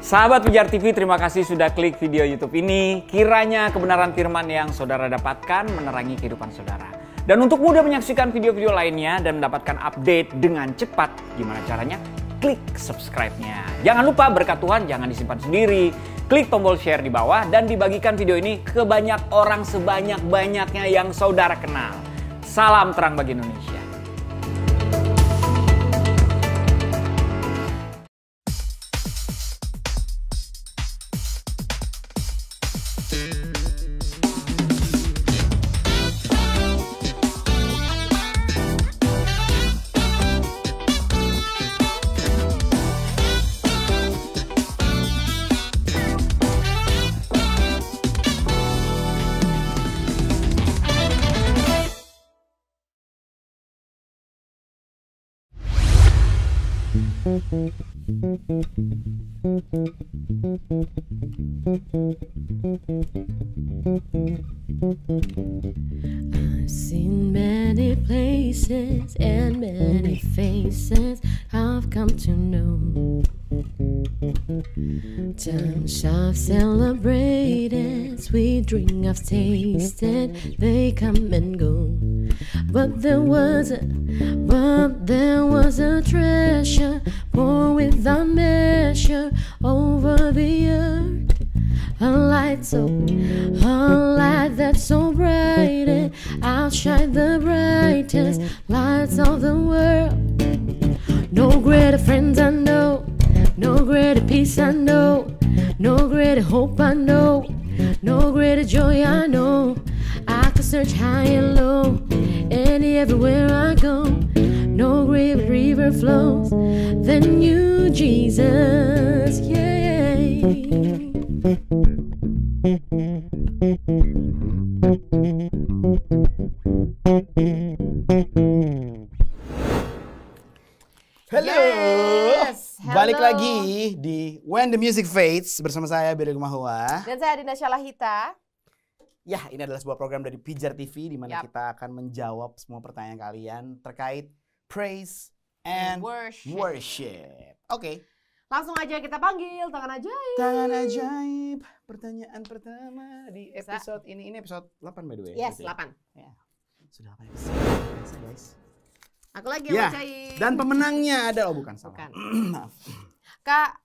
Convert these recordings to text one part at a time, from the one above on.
Sahabat Pijar TV, terima kasih sudah klik video YouTube ini. Kiranya kebenaran firman yang saudara dapatkan menerangi kehidupan saudara. Dan untuk mudah menyaksikan video-video lainnya dan mendapatkan update dengan cepat, gimana caranya? Klik subscribe-nya. Jangan lupa berkat Tuhan jangan disimpan sendiri. Klik tombol share di bawah dan dibagikan video ini ke banyak orang sebanyak-banyaknya yang saudara kenal. Salam terang bagi Indonesia. I've seen many places and many faces I've come to know. Times I've celebrated, sweet drink I've tasted, they come and go. But there was a treasure poured without measure over the earth. A light that's so bright, it outshine the brightest lights of the world. No greater friends I know, no greater peace I know, no greater hope I know, no greater joy I know. I could search high and low, and everywhere I go, no greater river flows than you, Jesus. Yeah. Halo, Yes, balik halo. lagi di When the Music Fades bersama saya Beri Mahua. Dan saya Adinda Syalahita. Ya, ini adalah sebuah program dari Pijar TV di mana Yap. kita akan menjawab semua pertanyaan kalian terkait praise and worship. Oke, Langsung aja kita panggil tangan ajaib. tangan ajaib. Pertanyaan pertama di episode ini episode 8 by the way. Yes, berarti ya? 8. Ya, sudah 8 episode. Biasa, guys. Aku lagi yang Ya, ajaib. dan pemenangnya ada bukan salah. Bukan. Maaf. Kak,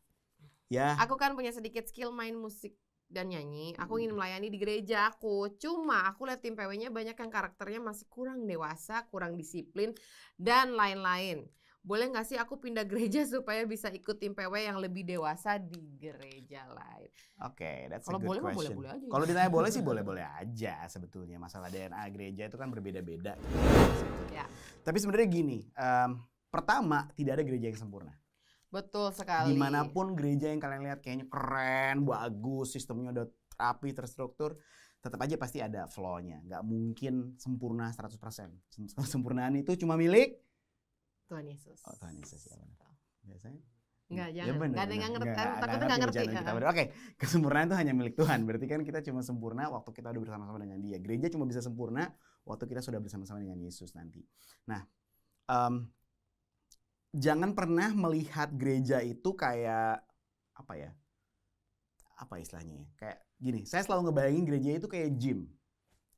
Ya. aku kan punya sedikit skill main musik dan nyanyi. Aku ingin melayani di gereja aku. Cuma aku lihat tim PW-nya banyak yang karakternya masih kurang dewasa, kurang disiplin, dan lain-lain. Boleh nggak sih aku pindah gereja supaya bisa ikut tim PW yang lebih dewasa di gereja lain? Oke, that's a Kalau good boleh mah question. boleh-boleh aja. Kalau ditanya boleh sih boleh-boleh aja sebetulnya. Masalah DNA gereja itu kan berbeda-beda. Ya. Tapi sebenarnya gini, pertama tidak ada gereja yang sempurna. Betul sekali. Dimanapun gereja yang kalian lihat kayaknya keren, bagus, sistemnya udah rapi, terstruktur, tetap aja pasti ada flaw-nya. Nggak mungkin sempurna 100%. Sempurnaan itu cuma milik Tuhan Yesus. Oh, Tuhan Yesus ya. Biasanya Enggak, ya jangan. bener, Nggak ada yang bener. ngerti. Nggak Takutnya nggak ngerti. bercanda kita. Oke, kesempurnaan itu hanya milik Tuhan. Berarti kan kita cuma sempurna waktu kita udah bersama-sama dengan Dia. Gereja cuma bisa sempurna waktu kita sudah bersama-sama dengan Yesus nanti. Nah, jangan pernah melihat gereja itu kayak apa ya? Apa istilahnya ya? Kayak gini, saya selalu ngebayangin gereja itu kayak gym.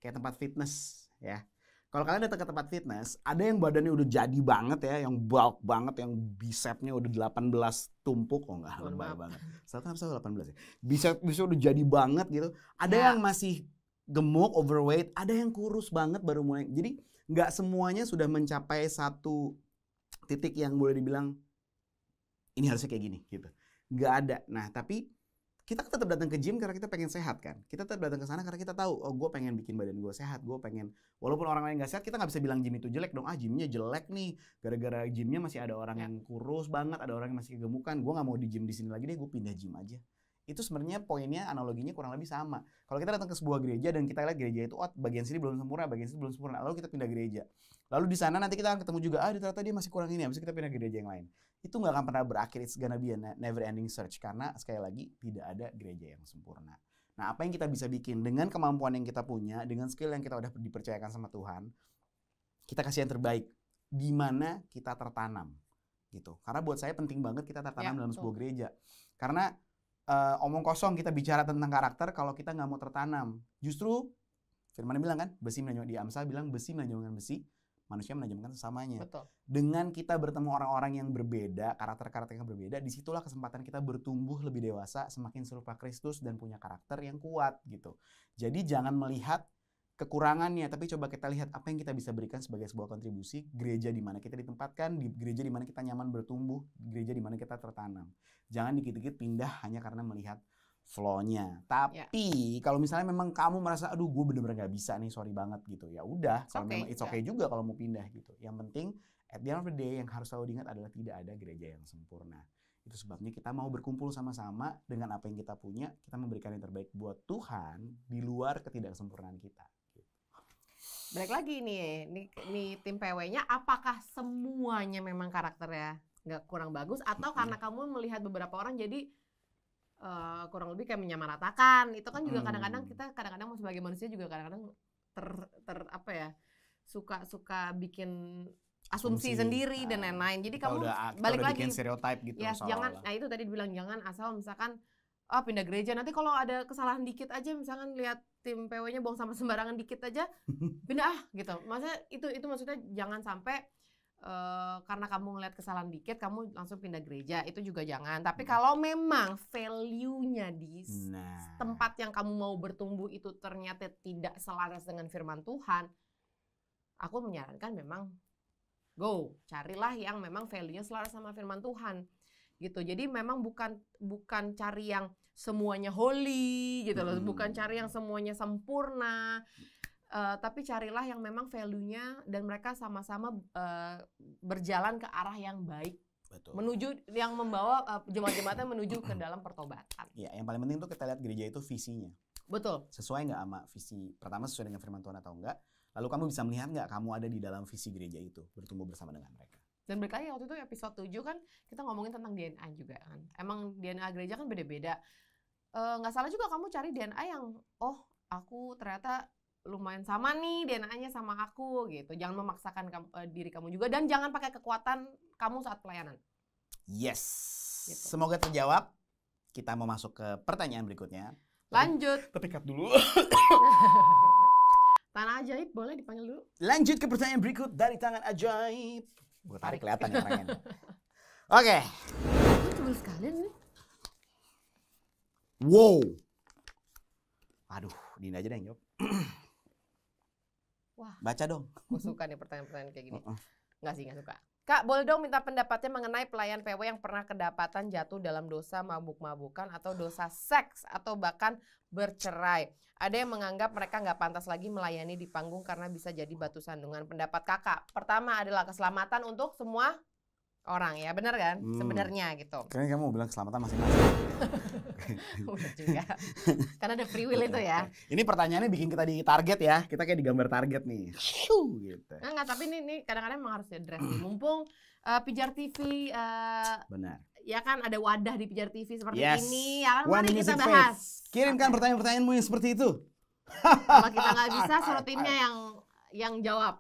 Kayak tempat fitness ya. Kalau kalian datang ke tempat fitness, ada yang badannya udah jadi banget ya, yang bulk banget, yang bicepnya udah 18 tumpuk, oh enggak lebay banget. Satu 18 ya. Bicep udah jadi banget gitu. Ada Ya. yang masih gemuk, overweight, ada yang kurus banget baru mulai. Jadi nggak semuanya sudah mencapai satu titik yang boleh dibilang ini harusnya kayak gini gitu. Nggak ada. Nah, tapi kita tetap datang ke gym karena kita pengen sehat kan. Kita tetap datang ke sana karena kita tahu, oh gue pengen bikin badan gue sehat, gue pengen, walaupun orang lain gak sehat, kita gak bisa bilang gym itu jelek dong. Ah, gymnya jelek nih, gara-gara gymnya masih ada orang yang kurus banget, ada orang yang masih kegemukan. Gue gak mau di gym di sini lagi deh, gue pindah gym aja. Itu sebenarnya poinnya, analoginya kurang lebih sama. Kalau kita datang ke sebuah gereja dan kita lihat gereja itu, oh bagian sini belum sempurna, bagian sini belum sempurna, lalu kita pindah gereja. Lalu di sana nanti kita akan ketemu juga, ternyata dia masih kurang ini, habis itu kita pindah gereja yang lain. Itu nggak akan pernah berakhir, it's gonna be a never ending search, karena sekali lagi tidak ada gereja yang sempurna. Nah, apa yang kita bisa bikin dengan kemampuan yang kita punya, dengan skill yang kita udah dipercayakan sama Tuhan, kita kasih yang terbaik di mana kita tertanam gitu. Karena buat saya penting banget kita tertanam dalam sebuah gereja. Karena omong kosong kita bicara tentang karakter kalau kita nggak mau tertanam. Justru Firman bilang kan, besi menajamkan, di Amsal bilang besi menajamkan besi, manusia menajamkan sesamanya. Betul. Dengan kita bertemu orang-orang yang berbeda, karakter-karakter yang berbeda, disitulah kesempatan kita bertumbuh lebih dewasa, semakin serupa Kristus dan punya karakter yang kuat gitu. Jadi jangan melihat kekurangannya, tapi coba kita lihat apa yang kita bisa berikan sebagai sebuah kontribusi, gereja di mana kita ditempatkan, di gereja di mana kita nyaman bertumbuh, gereja di mana kita tertanam. Jangan dikit-dikit pindah hanya karena melihat flow-nya. Tapi kalau misalnya memang kamu merasa aduh gue bener-bener gak bisa nih, sorry banget gitu. Ya udah, kalau memang it's okay juga kalau mau pindah gitu. Yang penting at the end of the day yang harus selalu diingat adalah tidak ada gereja yang sempurna. Itu sebabnya kita mau berkumpul sama-sama dengan apa yang kita punya, kita memberikan yang terbaik buat Tuhan di luar ketidaksempurnaan kita. Balik lagi nih tim PW-nya, apakah semuanya memang karakternya nggak kurang bagus atau karena kamu melihat beberapa orang jadi kurang lebih kayak menyamaratakan? Itu kan juga kadang-kadang kita sebagai manusia juga kadang-kadang suka bikin asumsi sendiri dan lain-lain. Jadi kamu balik lagi bikin stereotype gitu. Ya, jangan. Nah itu tadi dibilang jangan asal misalkan pindah gereja, nanti kalau ada kesalahan dikit aja, misalkan lihat tim PW-nya buang sampah sembarangan dikit aja pindah gitu. Maksudnya itu maksudnya jangan sampai karena kamu ngeliat kesalahan dikit kamu langsung pindah gereja, itu juga jangan. Tapi kalau memang value-nya di tempat yang kamu mau bertumbuh itu ternyata tidak selaras dengan firman Tuhan, aku menyarankan memang go, carilah yang memang value-nya selaras sama firman Tuhan gitu. Jadi memang bukan cari yang semuanya holy gitu loh, bukan cari yang semuanya sempurna. Tapi carilah yang memang value-nya dan mereka sama-sama berjalan ke arah yang baik. Betul. Menuju yang membawa jemaat-jemaatnya menuju ke dalam pertobatan. Ya, yang paling penting tuh kita lihat gereja itu visinya. Betul. Sesuai nggak sama visi, pertama sesuai dengan firman Tuhan atau enggak. Lalu kamu bisa melihat nggak kamu ada di dalam visi gereja itu, bertumbuh bersama dengan mereka. Dan berkali waktu itu episode 7 kan kita ngomongin tentang DNA juga kan. Emang DNA gereja kan beda-beda. Nggak salah juga kamu cari DNA yang aku ternyata lumayan sama nih DNA-nya sama aku gitu. Jangan memaksakan diri kamu juga dan jangan pakai kekuatan kamu saat pelayanan. Yes. Gitu. Semoga terjawab. Kita mau masuk ke pertanyaan berikutnya. Lanjut. Tapi cut dulu. Tanah ajaib boleh dipanggil dulu. Lanjut ke pertanyaan berikut dari tangan ajaib. Gue tarik kelihatan ya orangnya. Oke. Coba sekalian nih. Wow. Aduh, Dinda aja deh yang jawab. Wah. Baca dong. Gue suka nih pertanyaan-pertanyaan kayak gini. Nggak suka. Kak, boleh dong minta pendapatnya mengenai pelayan PW yang pernah kedapatan jatuh dalam dosa mabuk-mabukan atau dosa seks atau bahkan bercerai. Ada yang menganggap mereka nggak pantas lagi melayani di panggung karena bisa jadi batu sandungan. Pendapat kakak, pertama adalah keselamatan untuk semua orang ya, benar kan? Sebenarnya gitu. Kayaknya kamu mau bilang keselamatan masing-masing. Udah juga. Karena ada free will itu ya. Ini pertanyaannya bikin kita di target ya. Kita kayak digambar target nih. Gitu. Enggak, tapi ini kadang-kadang memang harus di-address nih. Mumpung Pijar TV benar. Ya kan ada wadah di Pijar TV seperti Yes. ini. Ya kan, One mari kita Music bahas. Faith. Kirimkan pertanyaan-pertanyaanmu yang seperti itu. Kalau kita nggak bisa, suruh timnya yang jawab.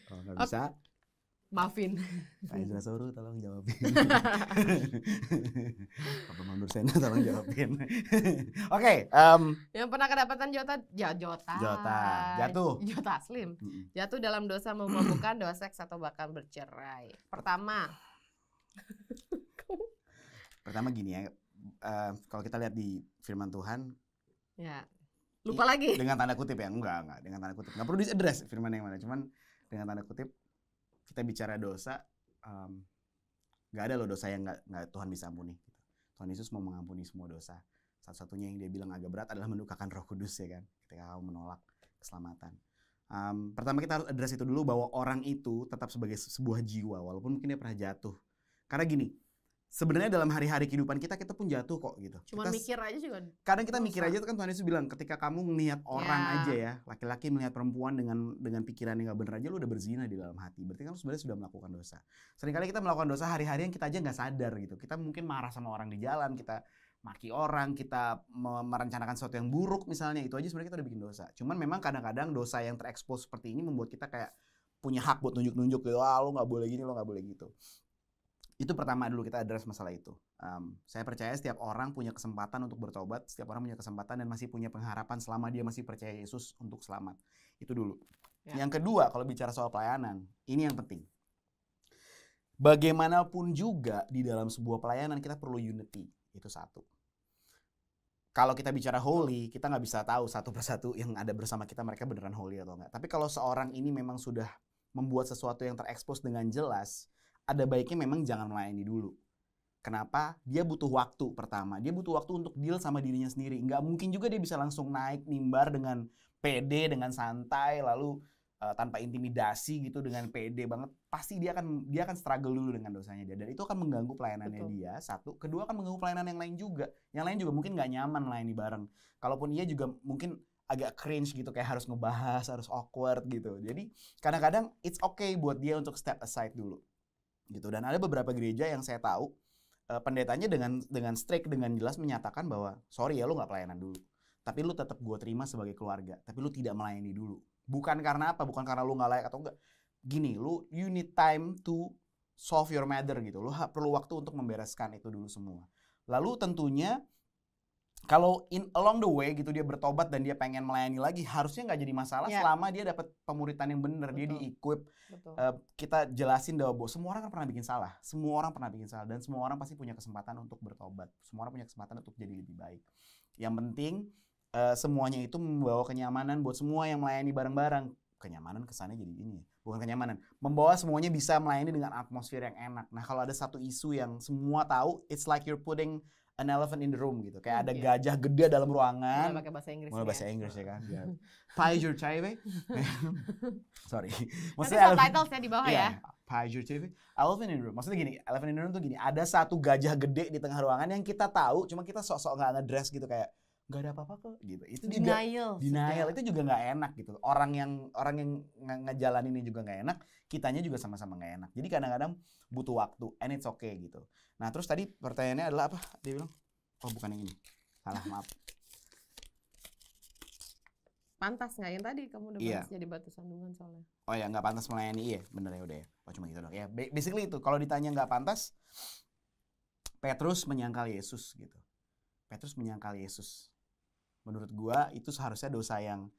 Kalau nggak bisa, maafin. Pak Ezra Soru tolong jawabin. Papa Mandur Sena tolong jawabin. Oke. Yang pernah kedapatan Jota Slim. Jatuh dalam dosa memabukkan, dosa seks atau bahkan bercerai. Pertama gini ya. Kalau kita lihat di firman Tuhan. Ya. Lupa lagi. Dengan tanda kutip ya. Enggak. Dengan tanda kutip. Enggak perlu di-address firman yang mana. Cuman dengan tanda kutip. Kita bicara dosa, nggak ada loh dosa yang nggak Tuhan bisa ampuni. Tuhan Yesus mau mengampuni semua dosa. Satu-satunya yang dia bilang agak berat adalah mendukakan Roh Kudus ya kan, ketika kamu menolak keselamatan. Pertama kita harus address itu dulu bahwa orang itu tetap sebagai sebuah jiwa walaupun mungkin dia pernah jatuh. Karena gini, sebenarnya dalam hari-hari kehidupan kita pun jatuh kok gitu. Cuman mikir aja juga. Kadang kita mikir aja kan Tuhan Yesus bilang ketika kamu melihat orang aja ya, laki-laki melihat perempuan dengan pikiran yang gak bener aja lu udah berzina di dalam hati. Berarti kan lu sebenarnya sudah melakukan dosa. Seringkali kita melakukan dosa hari-hari yang kita aja nggak sadar gitu. Kita mungkin marah sama orang di jalan, kita maki orang, kita merencanakan sesuatu yang buruk misalnya, itu aja sebenarnya kita udah bikin dosa. Cuman memang kadang-kadang dosa yang terekspos seperti ini membuat kita kayak punya hak buat nunjuk-nunjuk gitu, lu nggak boleh gini, lu nggak boleh gitu. Itu pertama dulu kita address masalah itu. Saya percaya setiap orang punya kesempatan untuk bertobat, setiap orang punya kesempatan dan masih punya pengharapan selama dia masih percaya Yesus untuk selamat. Itu dulu. Ya. Yang kedua, kalau bicara soal pelayanan, ini yang penting. Bagaimanapun juga di dalam sebuah pelayanan kita perlu unity. Itu satu. Kalau kita bicara holy, kita nggak bisa tahu satu persatu yang ada bersama kita mereka beneran holy atau enggak. Tapi kalau seorang ini memang sudah membuat sesuatu yang terekspos dengan jelas, ada baiknya memang jangan melayani dulu. Kenapa? Dia butuh waktu pertama. Dia butuh waktu untuk deal sama dirinya sendiri. Nggak mungkin juga dia bisa langsung naik mimbar dengan pede, dengan santai, lalu tanpa intimidasi gitu, dengan pede banget. Pasti dia akan struggle dulu dengan dosanya dia. Dan itu akan mengganggu pelayanannya dia, satu. Kedua akan mengganggu pelayanan yang lain juga. Yang lain juga mungkin nggak nyaman melayani bareng. Kalaupun dia juga mungkin agak cringe gitu, kayak harus ngebahas, harus awkward gitu. Jadi kadang-kadang it's okay buat dia untuk step aside dulu. Gitu. Dan ada beberapa gereja yang saya tahu pendetanya dengan strict, dengan jelas menyatakan bahwa sorry ya lu nggak pelayanan dulu, tapi lu tetap gue terima sebagai keluarga, tapi lu tidak melayani dulu. Bukan karena apa, bukan karena lu nggak layak atau enggak. Gini, you need time to solve your matter gitu. Lu perlu waktu untuk membereskan itu dulu semua. Lalu tentunya kalau along the way gitu dia bertobat dan dia pengen melayani lagi, harusnya nggak jadi masalah selama dia dapat pemuritan yang benar, dia di-equip. Kita jelasin bahwa semua orang kan pernah bikin salah, semua orang pernah bikin salah, dan semua orang pasti punya kesempatan untuk bertobat, semua orang punya kesempatan untuk jadi lebih baik. Yang penting semuanya itu membawa kenyamanan buat semua yang melayani bareng-bareng. Kenyamanan kesannya jadi ini, bukan kenyamanan. Membawa semuanya bisa melayani dengan atmosfer yang enak. Nah kalau ada satu isu yang semua tahu, it's like you're putting an elephant in the room gitu. Kayak ada gajah gede dalam ruangan. Mulai pakai bahasa Inggris. Mulai bahasa Inggris ya kan. Pajur Chaiwe. Sorry. Maksudnya subtitlesnya di bawah ya. Pajur Chaiwe. Elephant in the room. Maksudnya gini, elephant in the room tuh gini. Ada satu gajah gede di tengah ruangan yang kita tahu, cuma kita sok-sok nggak ngedress gitu kayak nggak ada apa-apa kok gitu. Itu juga denial. Itu juga nggak enak gitu. Orang yang ngejalanin ini juga nggak enak, kitanya juga sama-sama nggak enak. Jadi kadang-kadang butuh waktu, and it's okay gitu. Nah terus tadi pertanyaannya adalah apa? Dia bilang, oh bukan yang ini, salah, maaf. Pantas nggak yang tadi kamu udah bahas jadi batu sandungan soalnya? Oh ya, nggak pantas melayani, iya bener ya udah ya. Oh cuma gitu dong. Ya basically itu, kalau ditanya nggak pantas, Petrus menyangkal Yesus gitu. Petrus menyangkal Yesus. Menurut gua itu seharusnya dosa yang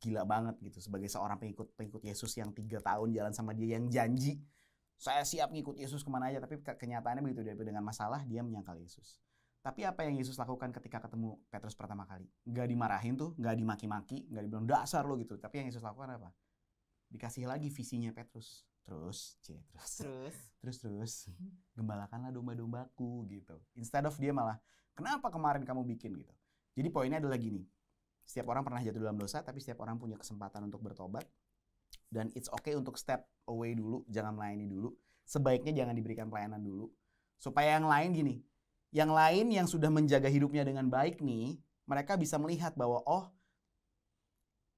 gila banget gitu. Sebagai seorang pengikut Yesus yang 3 tahun jalan sama dia, yang janji saya siap ngikut Yesus kemana aja, tapi kenyataannya begitu, dia dengan masalah dia menyangkal Yesus. Tapi apa yang Yesus lakukan ketika ketemu Petrus pertama kali? Nggak dimarahin tuh, nggak dimaki-maki, nggak dibilang dasar lo gitu. Tapi yang Yesus lakukan apa? Dikasih lagi visinya Petrus. Terus gembalakanlah domba-dombaku gitu. Instead of dia malah, kenapa kemarin kamu bikin gitu. Jadi poinnya adalah gini, setiap orang pernah jatuh dalam dosa, tapi setiap orang punya kesempatan untuk bertobat. Dan it's okay untuk step away dulu, jangan melayani dulu. Sebaiknya jangan diberikan pelayanan dulu. Supaya yang lain gini, yang lain yang sudah menjaga hidupnya dengan baik nih, mereka bisa melihat bahwa oh,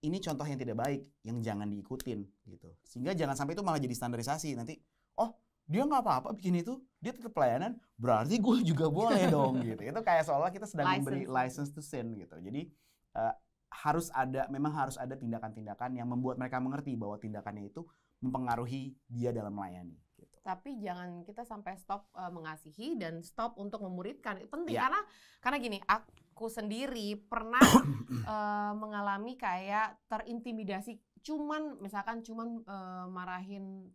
ini contoh yang tidak baik, yang jangan diikutin gitu. Sehingga jangan sampai itu malah jadi standarisasi. Nanti, oh dia nggak apa-apa bikin itu, dia tetap pelayanan, berarti gue juga boleh dong gitu. Itu kayak seolah kita sedang memberi license to sin gitu. Jadi memang harus ada tindakan-tindakan yang membuat mereka mengerti bahwa tindakannya itu mempengaruhi dia dalam melayani. Gitu. Tapi jangan kita sampai stop mengasihi dan stop untuk memuridkan. Penting karena gini, aku sendiri pernah mengalami kayak terintimidasi. Misalkan marahin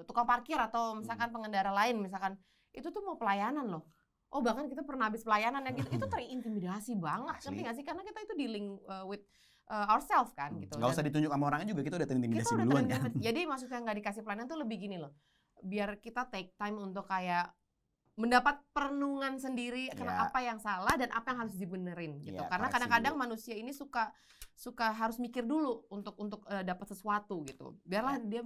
tukang parkir atau misalkan pengendara lain, misalkan itu tuh mau pelayanan loh. Oh bahkan kita pernah habis pelayanan yang gitu, itu terintimidasi banget, ngerti nggak sih? Karena kita itu dealing with ourselves kan gitu. Nggak usah ditunjuk sama orangnya juga, kita udah terintimidasi duluan kan. Jadi maksudnya nggak dikasih pelayanan tuh lebih gini loh, biar kita take time untuk kayak mendapat perenungan sendiri karena apa yang salah dan apa yang harus dibenerin gitu. Karena kadang-kadang manusia ini suka harus mikir dulu untuk dapat sesuatu gitu. Biarlah dia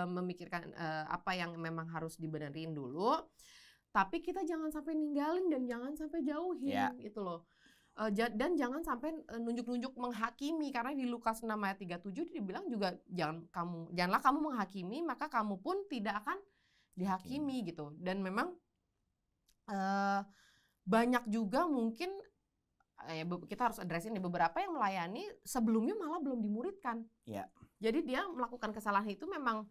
memikirkan apa yang memang harus dibenerin dulu. Tapi kita jangan sampai ninggalin dan jangan sampai jauhin gitu loh. Dan jangan sampai nunjuk-nunjuk menghakimi, karena di Lukas 6 ayat 37 dibilang juga janganlah kamu menghakimi, maka kamu pun tidak akan dihakimi gitu. Dan memang banyak juga mungkin kita harus addressin beberapa yang melayani sebelumnya malah belum dimuridkan. Jadi dia melakukan kesalahan itu memang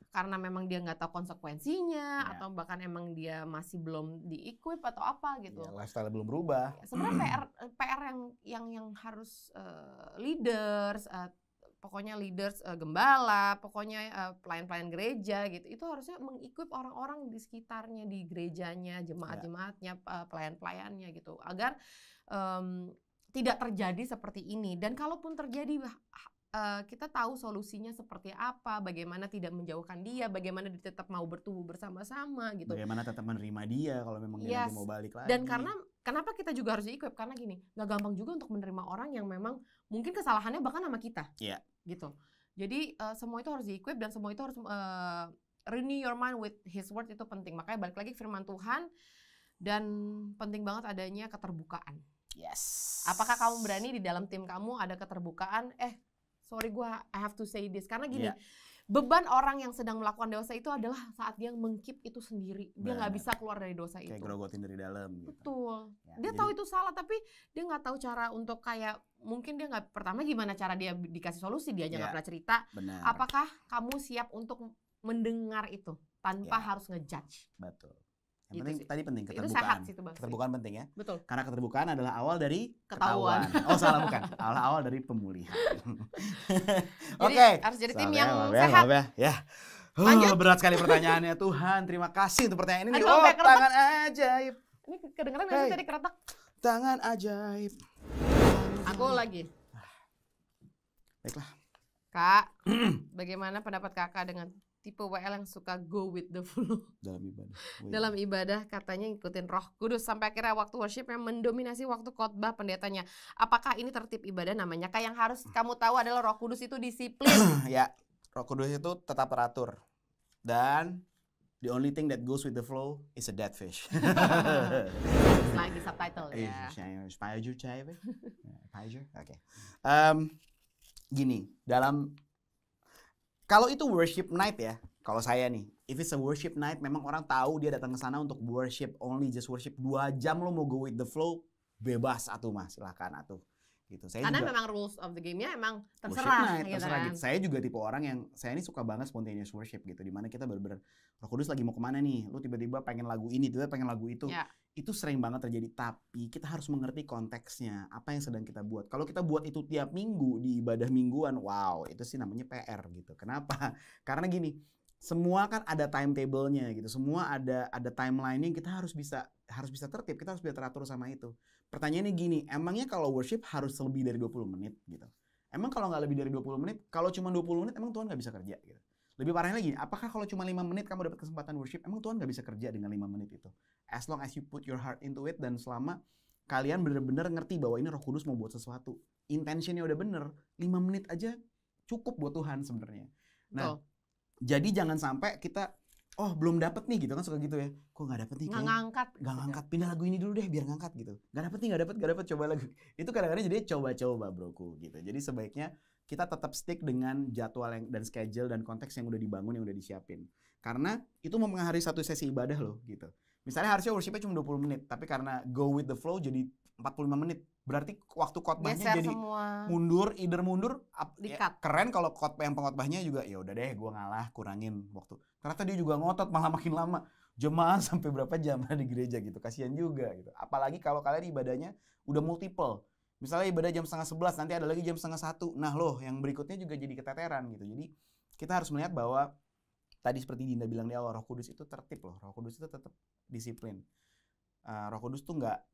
karena memang dia nggak tahu konsekuensinya Ya. atau bahkan emang dia masih belum di-equip atau apa gitu. Ya, lifestyle belum berubah. Sebenarnya PR yang harus leaders, pokoknya leaders gembala, pokoknya pelayan-pelayan gereja gitu, itu harusnya meng-equip orang-orang di sekitarnya, di gerejanya, jemaat-jemaatnya, pelayan-pelayannya gitu, agar tidak terjadi seperti ini. Dan kalaupun terjadi, kita tahu solusinya seperti apa, bagaimana tidak menjauhkan dia, bagaimana dia tetap mau bertumbuh bersama-sama gitu. Bagaimana tetap menerima dia kalau memang dia nanti mau balik lagi. Dan kenapa kita juga harus di-equip? Karena gini, nggak gampang juga untuk menerima orang yang memang mungkin kesalahannya bahkan sama kita. Iya. Gitu. Jadi semua itu harus di-equip dan semua itu harus renew your mind with his word, itu penting. Makanya balik lagi firman Tuhan, dan penting banget adanya keterbukaan. Yes. Apakah kamu berani di dalam tim kamu ada keterbukaan? Sorry I have to say this. Karena gini, beban orang yang sedang melakukan dosa itu adalah saat dia meng-keep itu sendiri. Dia nggak bisa keluar dari dosa itu. Kayak grogotin dari dalam gitu. Betul. Ya, Dia tahu itu salah, tapi dia nggak tahu cara untuk kayak, mungkin dia nggak, pertama gimana cara dia dikasih solusi, dia aja nggak pernah cerita. Benar. Apakah kamu siap untuk mendengar itu tanpa harus ngejudge? Betul. Yang Gitu penting sih. tadi penting Itu keterbukaan. sehat sih itu, Bang. Keterbukaan penting ya. Betul. Karena keterbukaan adalah awal dari Ketahuan. Oh salah bukan. Awal dari pemulihan. Jadi Oke. harus jadi tim Sabar yang maaf sehat. Ya. Lanjut. Berat sekali pertanyaannya, Tuhan. Terima kasih untuk pertanyaan ini. Aduh, sampai keretak. Tangan ajaib. Ini kedengeran nggak sih tadi keretak? Tangan ajaib. Aku lagi. Baiklah. Kak, bagaimana pendapat kakak dengan tipe WL yang suka go with the flow? Dalam ibadah. Dalam ibadah katanya ngikutin Roh Kudus sampai akhirnya waktu worship yang mendominasi waktu khotbah pendetanya. Apakah ini tertib ibadah namanya? Kak, yang harus kamu tahu adalah Roh Kudus itu disiplin. Ya, Roh Kudus itu tetap teratur. Dan the only thing that goes with the flow is a dead fish. Lagi subtitle ya. Spider, oke. Gini, kalau itu worship night ya, kalau saya nih, if it's a worship night, memang orang tahu dia datang ke sana untuk worship, only just worship 2 jam, lo mau go with the flow, bebas atuh mas, silakan atuh. Gitu. Saya Karena juga, memang rules of the game-nya emang worship terserah, night, gitu terserah kan. gitu. Saya juga tipe orang yang, saya ini suka banget spontaneous worship gitu, dimana kita bener-bener, Roh Kudus lagi mau kemana nih, lu tiba-tiba pengen lagu ini, tiba-tiba pengen lagu itu. Ya. Itu sering banget terjadi, tapi kita harus mengerti konteksnya, apa yang sedang kita buat. Kalau kita buat itu tiap minggu di ibadah mingguan, wow, itu sih namanya PR gitu. Kenapa? Karena gini, semua kan ada timetable-nya gitu, semua ada timeline-nya, kita harus bisa tertib, kita harus bisa teratur sama itu. Pertanyaannya gini, emangnya kalau worship harus lebih dari 20 menit gitu? Emang kalau nggak lebih dari 20 menit, kalau cuma 20 menit emang Tuhan nggak bisa kerja gitu? Lebih parahnya lagi, apakah kalau cuma 5 menit kamu dapat kesempatan worship, emang Tuhan nggak bisa kerja dengan 5 menit itu? As long as you put your heart into it, dan selama kalian benar-benar ngerti bahwa ini Roh Kudus mau buat sesuatu, intentionnya udah bener, 5 menit aja cukup buat Tuhan sebenarnya. Nah, jadi jangan sampai kita, oh belum dapet nih gitu kan, suka gitu ya, kok nggak dapet nih, Nggak ngangkat. nggak ngangkat, pindah lagu ini dulu deh biar ngangkat gitu, nggak dapet, coba lagu itu kadang-kadang jadi coba-coba broku gitu. Jadi sebaiknya kita tetap stick dengan jadwal dan schedule dan konteks yang udah dibangun, yang udah disiapin. Karena itu mempengaruhi satu sesi ibadah loh gitu. Misalnya harusnya worshipnya cuma 20 menit, tapi karena go with the flow jadi 45 menit. Berarti waktu khotbahnya jadi semua. mundur. Di-cut. Keren kalau yang pengkhotbahnya juga, ya udah deh gue ngalah, kurangin waktu. Ternyata dia juga ngotot, malah makin lama. Jemaah sampai berapa jam di gereja gitu, kasihan juga gitu. Apalagi kalau kalian ibadahnya udah multiple. Misalnya ibadah jam 10:30, nanti ada lagi jam 12:30. Nah loh, yang berikutnya juga jadi keteteran gitu. Jadi kita harus melihat bahwa tadi seperti Dinda bilang di awal, Roh Kudus itu tertib loh. Roh Kudus itu tetap disiplin. Roh Kudus tuh nggak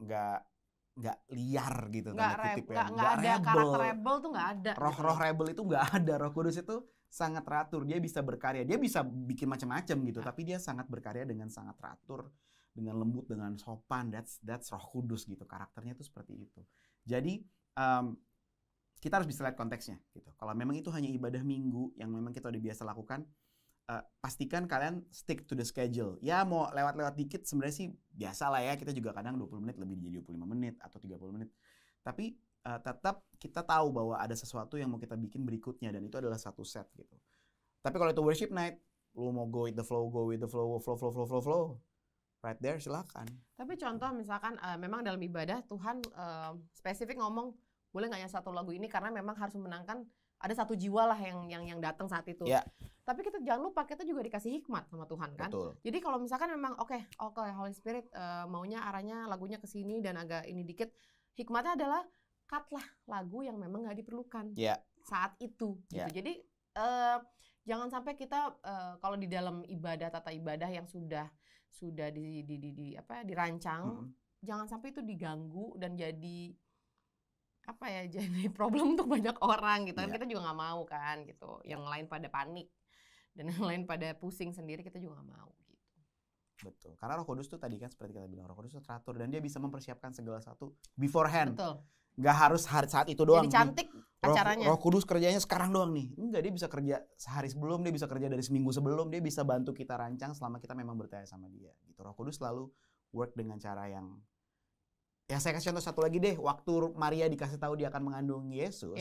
liar gitu. Nggak ada karakter rebel tuh nggak ada. Roh rebel itu nggak ada. Roh Kudus itu sangat teratur. Dia bisa berkarya. Dia bisa bikin macam-macam gitu. Tapi dia sangat berkarya dengan sangat teratur, dengan lembut, dengan sopan. That's Roh Kudus gitu. Karakternya tuh seperti itu. Jadi kita harus bisa lihat konteksnya gitu. Kalau memang itu hanya ibadah minggu yang memang kita udah biasa lakukan, pastikan kalian stick to the schedule. Ya mau lewat-lewat dikit sebenarnya sih biasa lah ya. Kita juga kadang 20 menit lebih jadi 25 menit atau 30 menit. Tapi tetap kita tahu bahwa ada sesuatu yang mau kita bikin berikutnya, dan itu adalah satu set gitu. Tapi kalau itu worship night, lu mau go with the flow, flow. Right there, silakan. Tapi contoh misalkan memang dalam ibadah Tuhan spesifik ngomong boleh nggak yang satu lagu ini karena memang harus memenangkan ada satu jiwa lah yang datang saat itu. Ya. Tapi kita jangan lupa kita juga dikasih hikmat sama Tuhan kan. Betul. Jadi kalau misalkan memang oke Holy Spirit maunya arahnya lagunya ke sini dan agak ini dikit, hikmatnya adalah cut-lah lagu yang memang nggak diperlukan saat itu. Gitu. Jadi jangan sampai kita kalau di dalam ibadah, tata ibadah yang sudah dirancang, jangan sampai itu diganggu dan jadi jadi problem untuk banyak orang gitu kan. Kita juga nggak mau kan gitu. Yang lain pada panik dan yang lain pada pusing sendiri, kita juga nggak mau gitu. Betul. Karena Roh Kudus tuh tadi kan seperti kita bilang, Roh Kudus itu teratur dan dia bisa mempersiapkan segala sesuatu beforehand. Betul. Nggak harus saat itu doang. Jadi cantik acaranya. Roh Kudus kerjanya sekarang doang nih. Enggak, dia bisa kerja sehari sebelum, dia bisa kerja dari seminggu sebelum, dia bisa bantu kita rancang selama kita memang bertanya sama dia. Gitu. Roh Kudus selalu work dengan cara yang saya kasih contoh satu lagi deh. Waktu Maria dikasih tahu dia akan mengandung Yesus,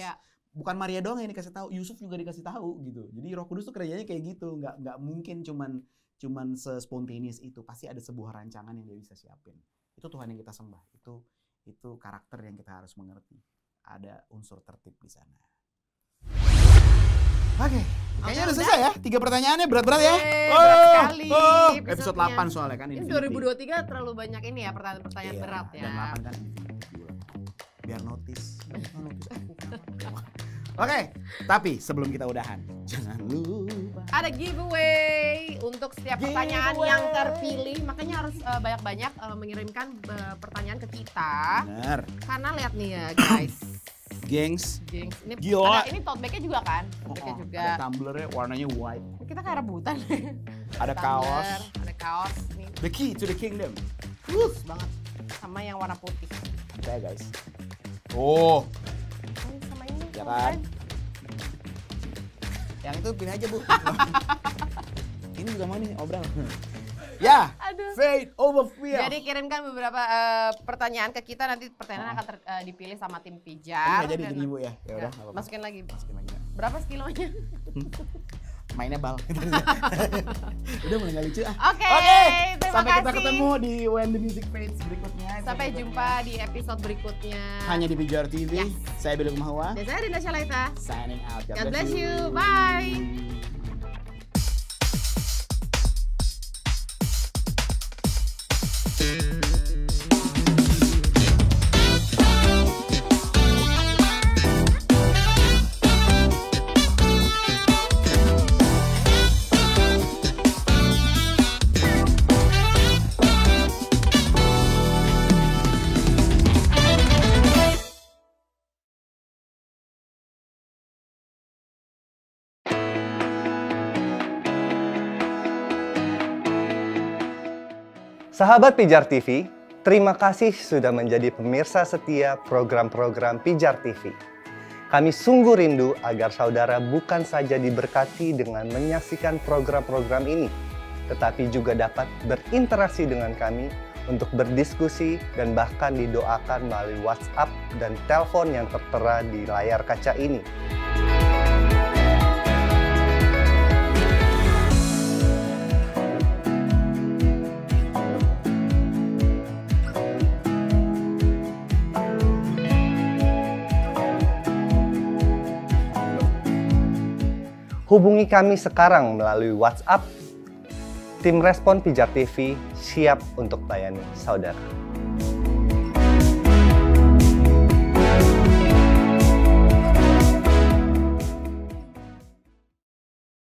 bukan Maria doang yang dikasih tahu, Yusuf juga dikasih tahu gitu. Jadi Roh Kudus tuh kerjanya kayak gitu, nggak mungkin cuman sespontaneous itu. Pasti ada sebuah rancangan yang dia bisa siapin. Itu Tuhan yang kita sembah. Itu karakter yang kita harus mengerti. Ada unsur tertib di sana. Oke, kayaknya udah selesai ya. 3 pertanyaannya berat-berat ya. Berat sekali. Episode 8 soalnya kan ini 2023 terlalu banyak ini ya pertanyaan berat ya. Dan 8 kan biar notice. Oke, tapi sebelum kita udahan, jangan lupa ada giveaway untuk setiap pertanyaan yang terpilih. Makanya harus banyak-banyak mengirimkan pertanyaan ke kita. Bener. Karena lihat nih ya guys. Gengs. Ini gila. Ini tote bag-nya juga kan? Tote bag-nya juga. Ada tumblernya warnanya white. Kita kayak rebutan. Ada kaos. Ada kaos. Nih. The key to the kingdom. Bagus banget. Sama yang warna putih. Oke guys. Oh. Sama ini. Ya kan? Yang itu pilih aja Bu. Ini juga mau nih obral. Ya, faith over fear. Jadi kirimkan beberapa pertanyaan ke kita, nanti pertanyaan akan dipilih sama tim Ini pijar. nggak jadi Ibu ya? Ya udah. Masukin lagi. Masukin lagi. Berapa kilonya? Mainnya bal. Udah mulai nggak lucu ah. Oke, terima sampai kasih. kita ketemu di When the Music Fades berikutnya. Sampai jumpa di episode berikutnya. Hanya di Pijar TV. Saya Billy Kumahua. Dan saya Rinda Syalaita. Signing out. God bless you. Bye. Sahabat Pijar TV, terima kasih sudah menjadi pemirsa setia program-program Pijar TV. Kami sungguh rindu agar saudara bukan saja diberkati dengan menyaksikan program-program ini, tetapi juga dapat berinteraksi dengan kami untuk berdiskusi dan bahkan didoakan melalui WhatsApp dan telepon yang tertera di layar kaca ini. Hubungi kami sekarang melalui WhatsApp. Tim Respon Pijar TV siap untuk layani saudara.